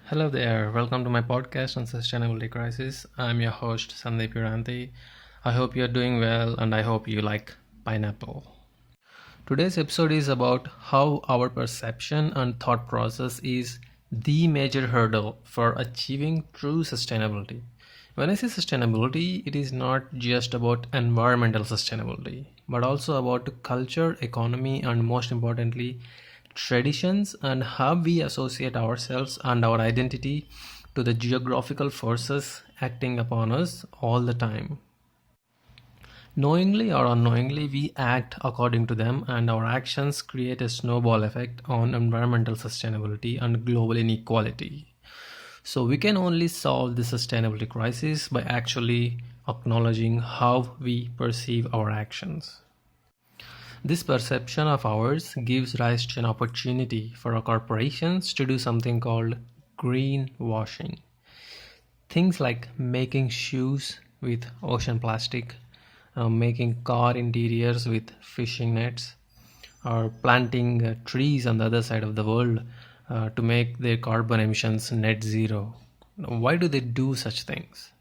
Hello there, welcome to my podcast on sustainability crisis. I'm your host Sandeep Uranti. I hope you're doing well and I hope you like pineapple. Today's episode is about how our perception and thought process is the major hurdle for achieving true sustainability. When I say sustainability, it is not just about environmental sustainability, but also about culture, economy, and most importantly, traditions and how we associate ourselves and our identity to the geographical forces acting upon us all the time. Knowingly or unknowingly, we act according to them, and our actions create a snowball effect on environmental sustainability and global inequality. So, we can only solve the sustainability crisis by actually acknowledging how we perceive our actions. This perception of ours gives rise to an opportunity for our corporations to do something called greenwashing. Things like making shoes with ocean plastic, making car interiors with fishing nets, or planting trees on the other side of the world to make their carbon emissions net zero. Why do they do such things?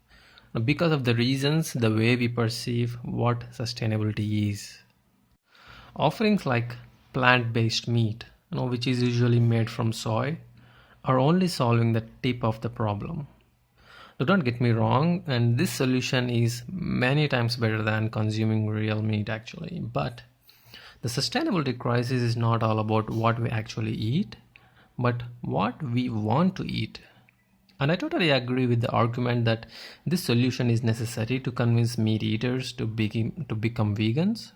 Because of the reasons the way we perceive what sustainability is. Offerings like plant-based meat, which is usually made from soy, are only solving the tip of the problem. Now, don't get me wrong, and this solution is many times better than consuming real meat actually. But the sustainability crisis is not all about what we actually eat, but what we want to eat. And I totally agree with the argument that this solution is necessary to convince meat eaters to become vegans.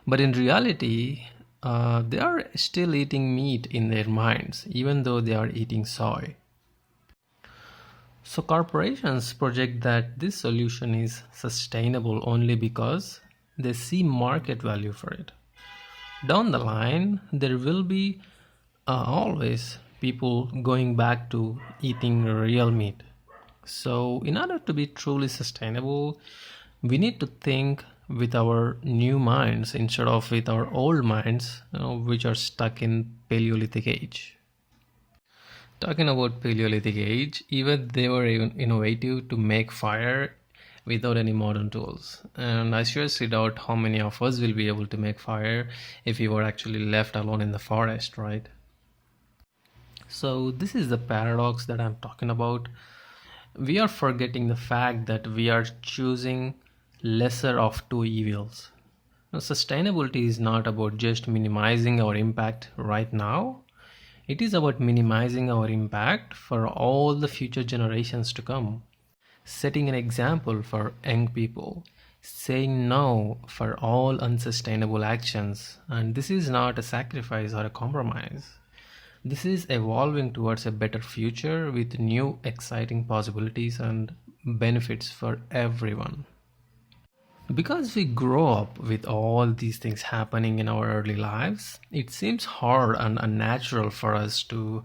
But in reality, they are still eating meat in their minds, even though they are eating soy. So corporations project that this solution is sustainable only because they see market value for it. Down the line, there will be always people going back to eating real meat. So, in order to be truly sustainable, we need to think with our new minds instead of with our old minds, which are stuck in Paleolithic age. Talking about Paleolithic age, even they were even innovative to make fire without any modern tools. And I seriously doubt how many of us will be able to make fire if we were actually left alone in the forest, right? So, this is the paradox that I'm talking about. We are forgetting the fact that we are choosing lesser of two evils. Now, sustainability is not about just minimizing our impact right now, it is about minimizing our impact for all the future generations to come. Setting an example for young people, saying no for all unsustainable actions, and this is not a sacrifice or a compromise. This is evolving towards a better future with new exciting possibilities and benefits for everyone. Because we grow up with all these things happening in our early lives, it seems hard and unnatural for us to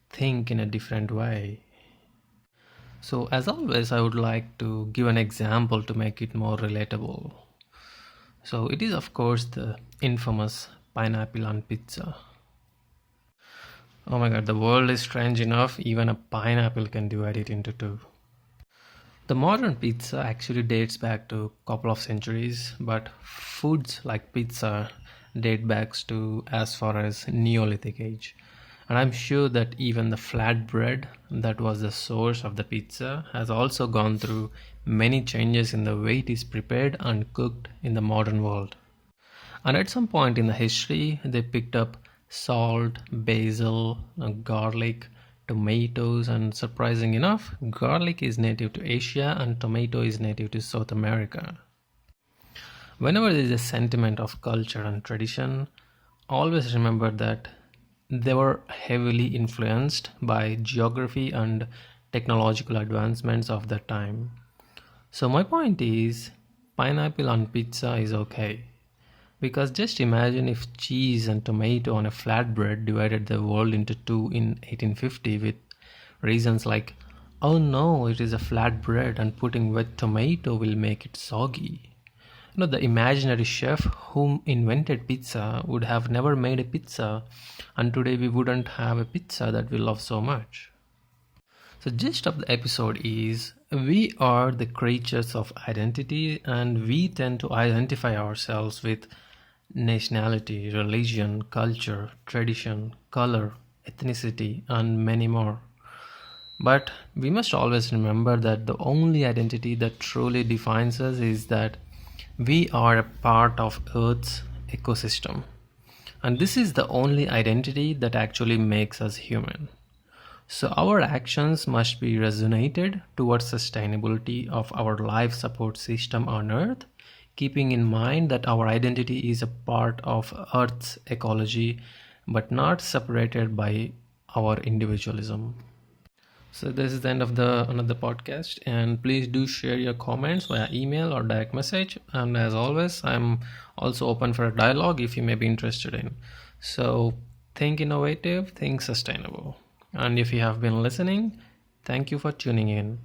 think in a different way. So, as always, I would like to give an example to make it more relatable. So, it is, of course, the infamous pineapple on pizza. Oh my god, the world is strange enough, even a pineapple can divide it into two. The modern pizza actually dates back to a couple of centuries, but foods like pizza date back to as far as Neolithic age. And I'm sure that even the flatbread that was the source of the pizza has also gone through many changes in the way it is prepared and cooked in the modern world. And at some point in the history, they picked up salt, basil, garlic, tomatoes, and surprising enough, garlic is native to Asia and tomato is native to South America. Whenever there is a sentiment of culture and tradition, always remember that they were heavily influenced by geography and technological advancements of that time. So my point is, pineapple on pizza is okay. Because just imagine if cheese and tomato on a flatbread divided the world into two in 1850 with reasons like, oh no, it is a flatbread and putting wet tomato will make it soggy. The imaginary chef whom invented pizza would have never made a pizza, and today we wouldn't have a pizza that we love so much. So, gist of the episode is we are the creatures of identity, and we tend to identify ourselves with nationality, religion, culture, tradition, color, ethnicity, and many more. But we must always remember that the only identity that truly defines us is that we are a part of Earth's ecosystem. And this is the only identity that actually makes us human. So our actions must be resonated towards sustainability of our life support system on Earth, keeping in mind that our identity is a part of Earth's ecology, but not separated by our individualism. So this is the end of the another podcast, and please do share your comments via email or direct message. And as always, I'm also open for a dialogue if you may be interested in. So think innovative, think sustainable. And if you have been listening, thank you for tuning in.